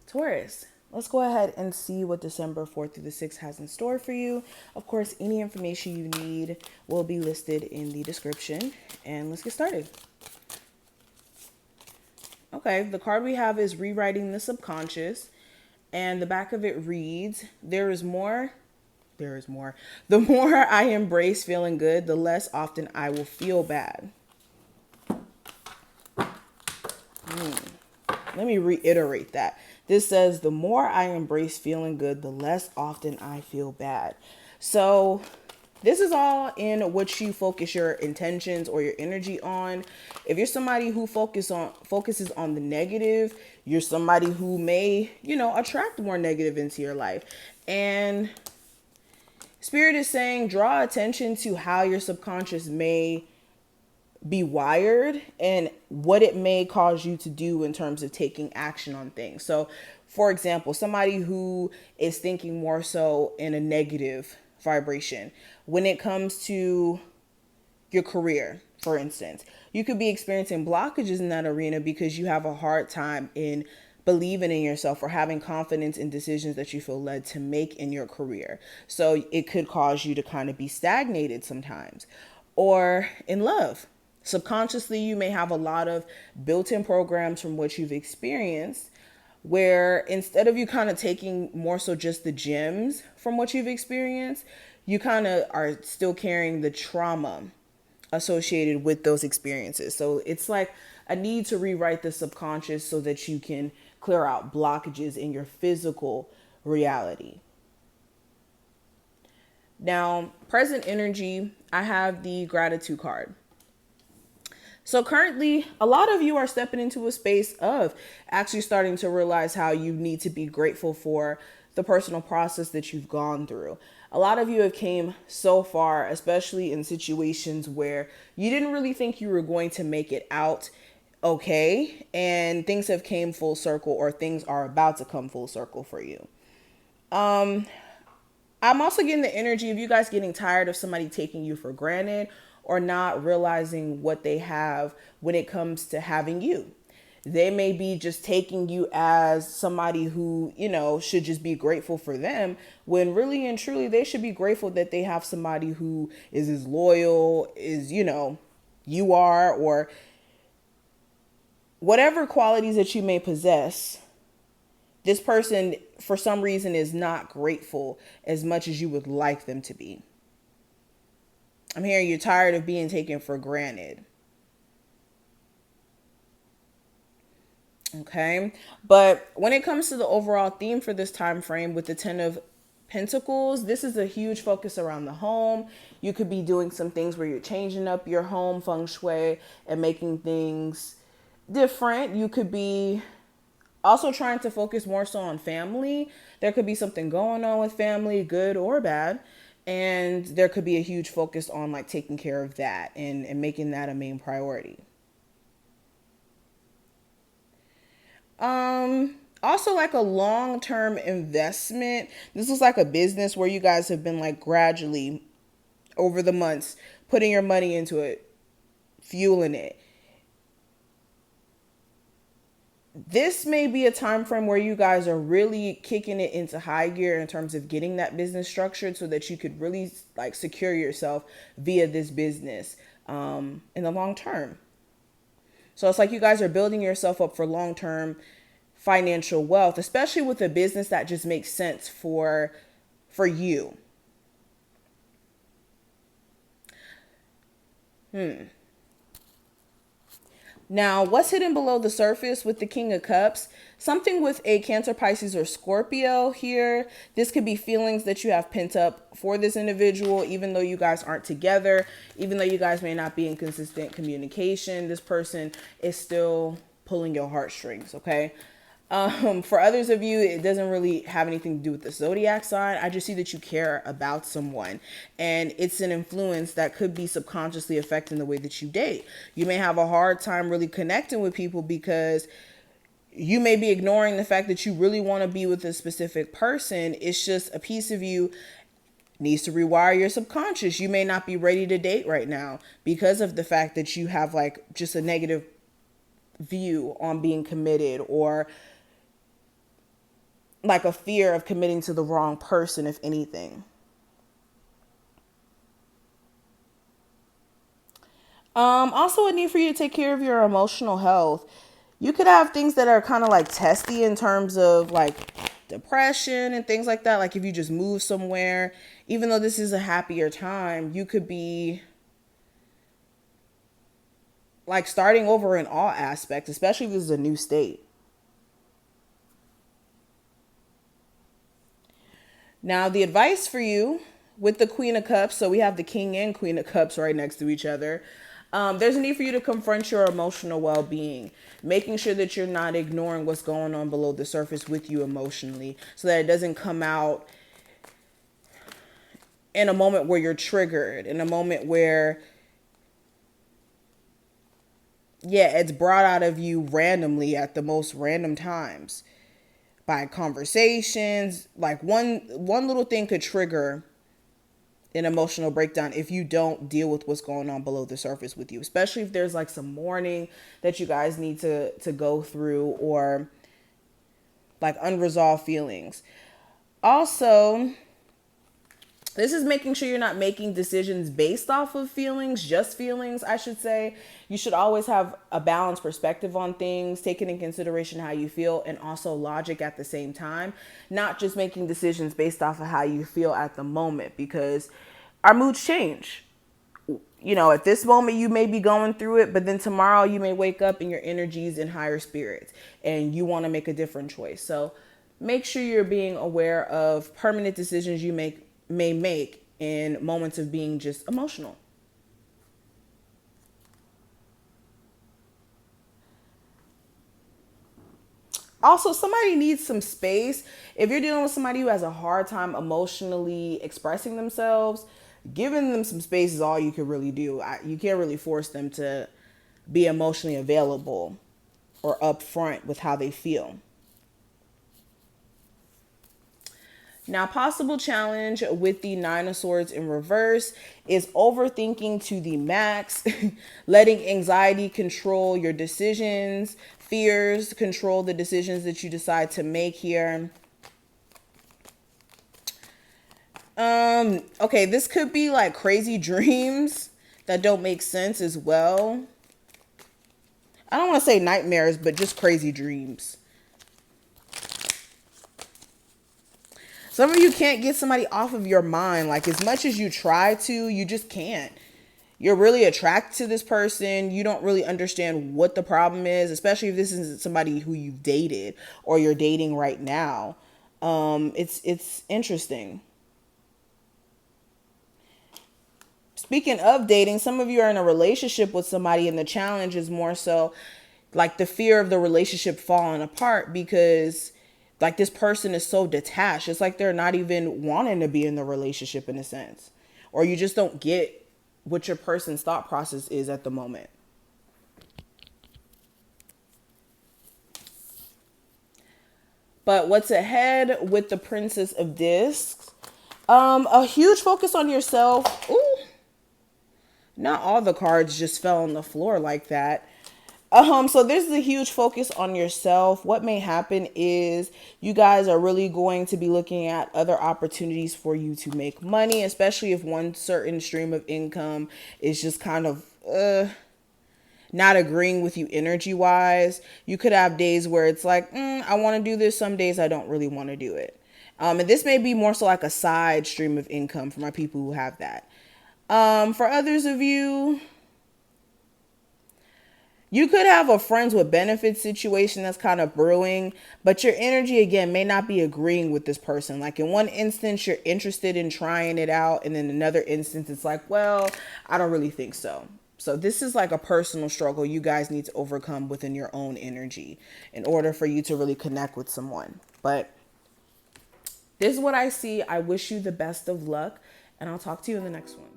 Taurus, let's go ahead and see what December 4th through the 6th has in store for you. Of course, any information you need will be listed in the description. And let's get started. Okay, the card we have is Rewriting the Subconscious. And the back of it reads, there is more. There is more. The more I embrace feeling good, the less often I will feel bad. Let me reiterate that. This says, the more I embrace feeling good, the less often I feel bad. So this is all in what you focus your intentions or your energy on. If you're somebody who focuses on the negative, you're somebody who may, attract more negative into your life. And Spirit is saying, draw attention to how your subconscious may be wired and what it may cause you to do in terms of taking action on things. So, for example, somebody who is thinking more so in a negative vibration, when it comes to your career, for instance, you could be experiencing blockages in that arena because you have a hard time in believing in yourself or having confidence in decisions that you feel led to make in your career. So it could cause you to kind of be stagnated sometimes. Or in love, subconsciously, you may have a lot of built-in programs from what you've experienced where instead of you kind of taking more so just the gems from what you've experienced, you kind of are still carrying the trauma associated with those experiences. So it's like a need to rewrite the subconscious so that you can clear out blockages in your physical reality. Now, present energy, I have the gratitude card. So currently, a lot of you are stepping into a space of actually starting to realize how you need to be grateful for the personal process that you've gone through. A lot of you have came so far, especially in situations where you didn't really think you were going to make it out okay, and things have came full circle, or things are about to come full circle for you. I'm also getting the energy of you guys getting tired of somebody taking you for granted or not realizing what they have when it comes to having you. They may be just taking you as somebody who, should just be grateful for them, when really and truly they should be grateful that they have somebody who is as loyal as, you are, or whatever qualities that you may possess. This person, for some reason, is not grateful as much as you would like them to be. I'm hearing you're tired of being taken for granted. Okay. But when it comes to the overall theme for this time frame with the 10 of Pentacles, this is a huge focus around the home. You could be doing some things where you're changing up your home feng shui and making things different. You could be also trying to focus more so on family. There could be something going on with family, good or bad. And there could be a huge focus on like taking care of that and making that a main priority. Also like a long-term investment. This is like a business where you guys have been like gradually over the months putting your money into it, fueling it. This may be a time frame where you guys are really kicking it into high gear in terms of getting that business structured so that you could really like secure yourself via this business in the long term. So it's like you guys are building yourself up for long-term financial wealth, especially with a business that just makes sense for you. Now, what's hidden below the surface with the King of Cups? Something with a Cancer, Pisces, or Scorpio here. This could be feelings that you have pent up for this individual, even though you guys aren't together, even though you guys may not be in consistent communication. This person is still pulling your heartstrings, okay? For others of you, it doesn't really have anything to do with the zodiac sign. I just see that you care about someone, and it's an influence that could be subconsciously affecting the way that you date. You may have a hard time really connecting with people because you may be ignoring the fact that you really want to be with a specific person. It's just a piece of you needs to rewire your subconscious. You may not be ready to date right now because of the fact that you have like just a negative view on being committed, or like a fear of committing to the wrong person, if anything. Also a need for you to take care of your emotional health. You could have things that are kind of like testy in terms of like depression and things like that. Like if you just move somewhere, even though this is a happier time, you could be like starting over in all aspects, especially if this is a new state. Now, the advice for you with the Queen of Cups, so we have the King and Queen of Cups right next to each other. There's a need for you to confront your emotional well-being, making sure that you're not ignoring what's going on below the surface with you emotionally, so that it doesn't come out in a moment where you're triggered, in a moment where, yeah, it's brought out of you randomly at the most random times by conversations. Like one little thing could trigger an emotional breakdown if you don't deal with what's going on below the surface with you, especially if there's like some mourning that you guys need to go through, or like unresolved feelings. Also, this is making sure you're not making decisions based off of feelings, just feelings, I should say. You should always have a balanced perspective on things, taking in consideration how you feel and also logic at the same time, not just making decisions based off of how you feel at the moment, because our moods change. You know, at this moment you may be going through it, but then tomorrow you may wake up and your energy's in higher spirits and you want to make a different choice. So make sure you're being aware of permanent decisions you may make in moments of being just emotional. Also, somebody needs some space. If you're dealing with somebody who has a hard time emotionally expressing themselves, giving them some space is all you can really do. You can't really force them to be emotionally available or upfront with how they feel. Now, possible challenge with the Nine of Swords in reverse is overthinking to the max, letting anxiety control your decisions, fears control the decisions that you decide to make here. Okay, this could be like crazy dreams that don't make sense as well. I don't want to say nightmares, but just crazy dreams. Some of you can't get somebody off of your mind. Like as much as you try to, you just can't. You're really attracted to this person. You don't really understand what the problem is, especially if this isn't somebody who you've dated or you're dating right now. It's interesting. Speaking of dating, some of you are in a relationship with somebody and the challenge is more so like the fear of the relationship falling apart, because like this person is so detached. It's like they're not even wanting to be in the relationship in a sense. Or you just don't get what your person's thought process is at the moment. But what's ahead with the Princess of Discs? A huge focus on yourself. Ooh. Not all the cards just fell on the floor like that. So there's a huge focus on yourself. What may happen is you guys are really going to be looking at other opportunities for you to make money, especially if one certain stream of income is just kind of not agreeing with you energy wise. You could have days where it's like, I want to do this. Some days I don't really want to do it. And this may be more so like a side stream of income for my people who have that. For others of you, you could have a friends with benefits situation that's kind of brewing, but your energy again may not be agreeing with this person. Like in one instance, you're interested in trying it out. And then another instance, it's like, well, I don't really think so. So this is like a personal struggle you guys need to overcome within your own energy in order for you to really connect with someone. But this is what I see. I wish you the best of luck, and I'll talk to you in the next one.